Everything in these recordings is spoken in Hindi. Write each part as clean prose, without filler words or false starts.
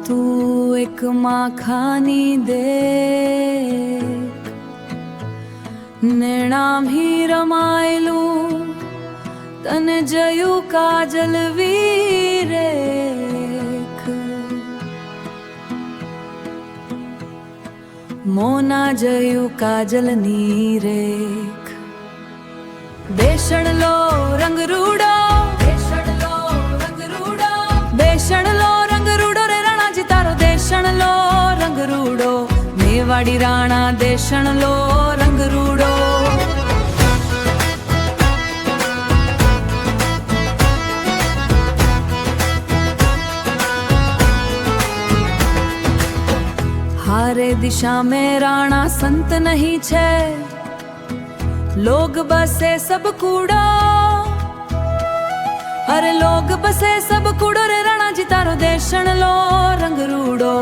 तू एक माखानी दे नेणाम ही रमायलू तन जयू काजल वीरेख मोना जयू काजल नीरेख बेसण लो रंग रूडो बेसण लो रंग रूडो बेसण लो रंग रूडो रे राणा जी तारो देशण लो रंग रूडो मेवाड़ी राणा देशण लो रंग रूडो हारे दिशा में राणा संत नहीं छे लोग बसे सब कूड़ो अरे लोग बसे सब कूड़ो रे राणा जी तारो देशण लो रंग रूडो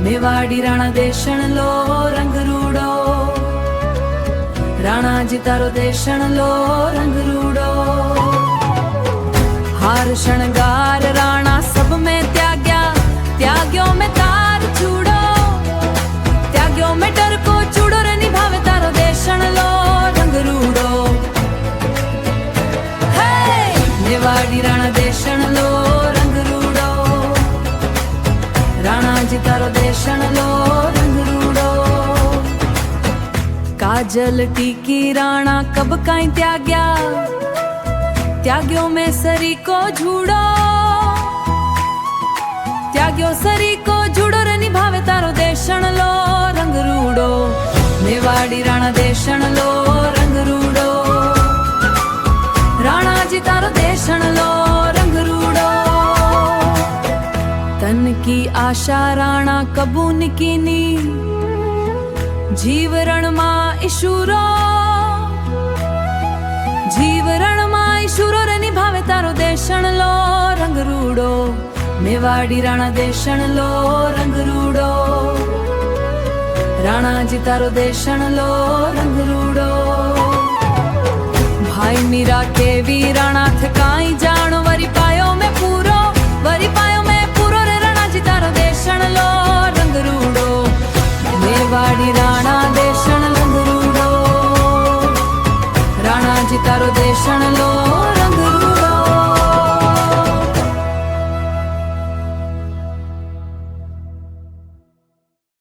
मेवाड़ी राणा देशण लो रंग रूडो राणा जी तारो देशण लो रंग रूडो हार शणगार राणा सब में त्याग्या त्याग्यो में तार चूड़ो त्याग्यो में डर को चूड़ो रे निभावे तारो देशण लो रंग रूडो हे मेवाड़ी राणा देशण लो रंग रूडो राणा जी तारो देशण लो रंग रूडो काजल टीकी राणा कब काई त्याग्या त्याग्यो में सरी को झूड़ो त्याग्यो सरी को झूड़ो रे निभावे तारो देशण लो रंग रूडो मेवाड़ी राणा देशण लो रंग रूडो राणा जी तारो देशण लो रंग रूडो तन की आशा राणा कबून कीनी जीव रण मा ईशुरो जीव रण मा ईशुरो रे निभावे तारो देशण लो रंग रूडो मेवाड़ी राणा देशण लो रंग रूडो राणा जी तारो देशण लो रंग रूडो भाई मीरा के वी राणा थकाई जानो वरी पायो में पूरो वरी पायो में पूरो रे राणा जी तारो देशण लो रंग रूडो मेवाड़ी राणा देशण रंग रूडो राणा जी तारो देशण लो